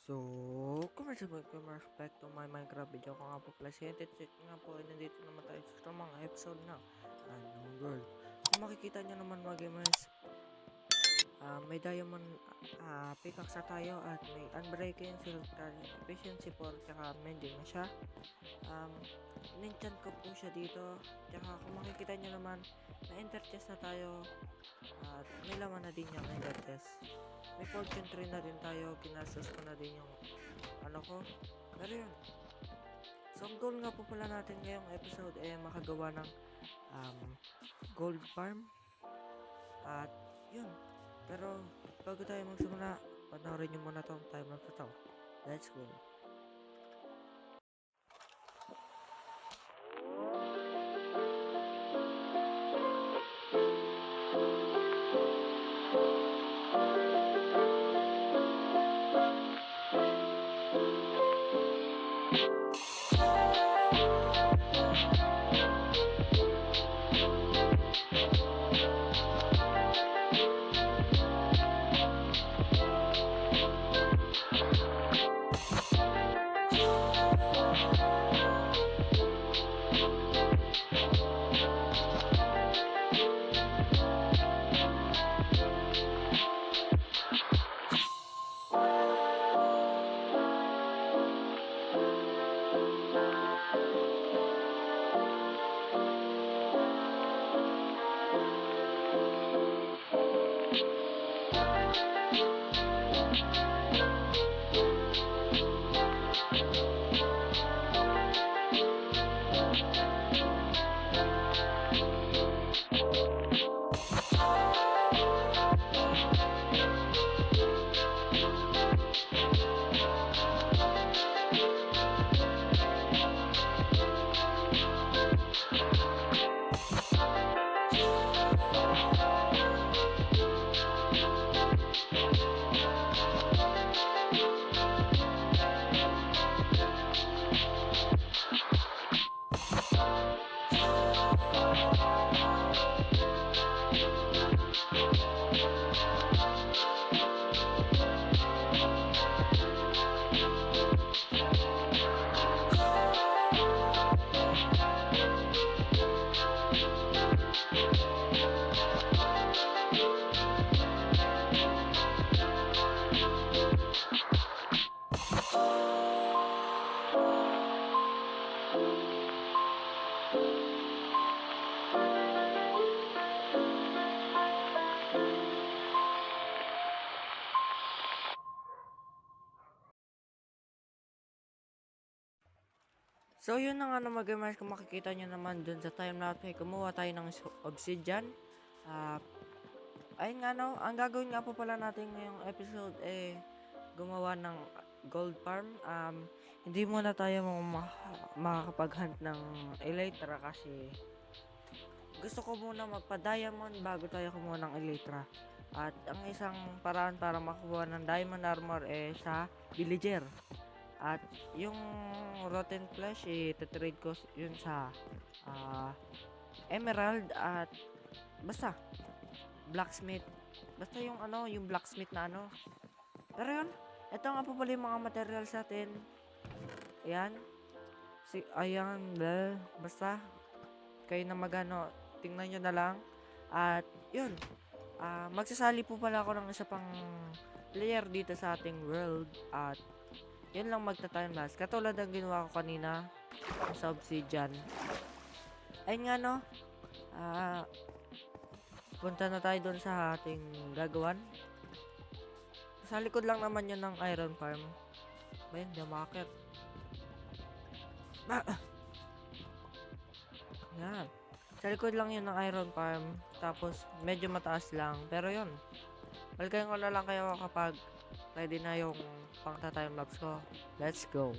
So, kumusta po kung respect to my Minecraft video ko nga po pala si Check nga po ay nandito naman tayo sa mga episode na Unknown World. Kung makikita nyo naman mga gamers, may diamond pickaxe na tayo at may unbreaking silk efficiency 4 tsaka mending na siya. In-enchant ko po siya dito, tsaka kung makikita nyo naman na enter chest na tayo at may laman na din yung ender chest. May fortune tree na din tayo, kinastos ko na din yung ano ko. Pero yun, so ang goal nga po pala natin ngayong episode ay makagawa ng gold farm. At yun, pero bago tayo magsimula, panoorin nyo muna tong timelapse na to. Let's go. So yun na nga na mag-gamers, kung makikita nyo naman dun sa timelapse ay kumuha tayo ng obsidian. Ayun nga no, ang gagawin nga po pala natin ngayong episode gumawa ng gold farm. Hindi muna tayo makakapag-hunt ng elytra kasi gusto ko muna magpa-diamond bago tayo kumuha ng elytra. At ang isang paraan para makuha ng diamond armor sa villager. At yung rotten flesh ito-trade ko yun sa emerald at basta blacksmith. Basta yung yung blacksmith na Pero yun, ito nga po pala yung mga materials natin. Ayan. Ayan, basta kayo na tingnan nyo na lang. At yun, magsasali po pala ako ng isa pang player dito sa ating world. At yun lang magta-timelapse. Katulad ng ginawa ko kanina sa obsidian. Ayun nga no. Punta na tayo doon sa ating gagawan. Sa likod lang naman yun ng iron farm. Ayun, di makakit. Yan. Sa likod lang yun ng iron farm. Tapos medyo mataas lang. Pero yun, balikan ko na lang kayo kapag ready na yung pang timelapse ko. Let's go.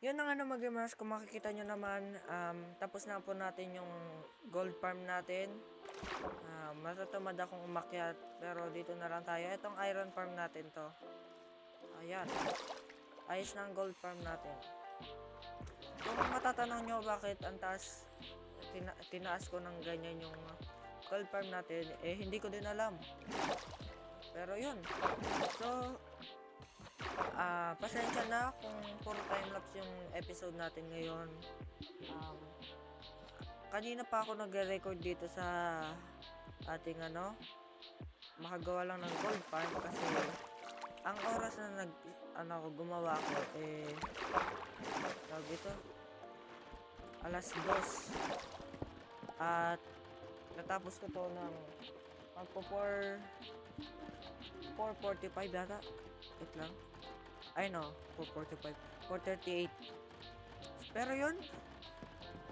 Yun na nga mga gamers, kung makikita nyo naman, tapos na po natin yung gold farm natin. Matatamad akong umakyat, pero dito na lang tayo. Itong iron farm natin to. Ayan. Ayos na ang gold farm natin. Kung matatanong nyo bakit ang taas, tinaas ko ng ganyan yung gold farm natin, hindi ko din alam. Pero yun. So, pasensya na kung puro timelapse yung episode natin ngayon. Kanina pa ako nagre-record dito sa ating makagawa lang ng gold farm kasi ang oras na gumawa ko tawag ito, 2:00 at natapos ko to ng Magpo 4:45 yata. Wait lang. Ay no, 4:45. 4:38. Pero yun,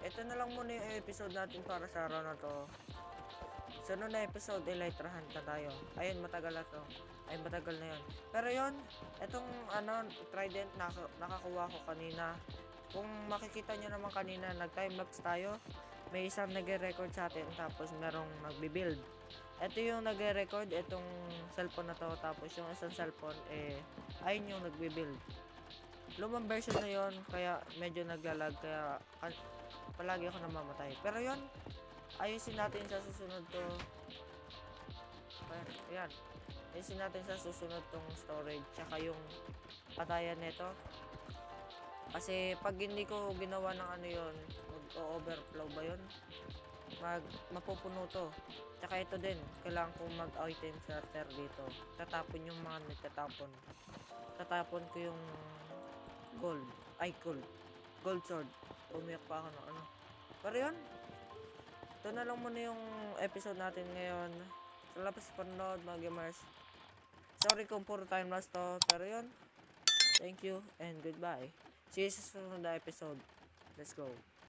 ito na lang muna yung episode natin para sa araw na to. Sunod na episode, Elytra Hunt na tayo. Ayun, matagal na to. Ay, matagal na yun. Pero yun, itong trident nakakuha ko kanina. Kung makikita nyo naman kanina, nag-timelapse tayo. May isang nagre-record sa atin, tapos merong nagbi-build. Ito yung nagre-record, itong cellphone na to. Tapos yung isang cellphone, ayun yung nagbi-build. Lumang version na yon, kaya medyo naglalag, kaya palagi ako namamatay. Pero yon, ayusin natin sa susunod to. Ayan, ayusin natin sa susunod tong storage, tsaka yung patayan nito. Kasi pag hindi ko ginawa ng ano yon, mag-overflow ba yon? Mapupuno to. Tsaka ito din, kailangan kong mag-item starter dito. Tatapon yung mga nagtatapon. Tatapon ko yung gold. Ay, gold sword. Umiyak pa ako ng ano. Pero yun, ito na lang muna yung episode natin ngayon. Salamat sa panonood, mga gamers. Sorry kung puro time lapse to, pero yun, thank you and goodbye. See you sa susunod na episode. Let's go.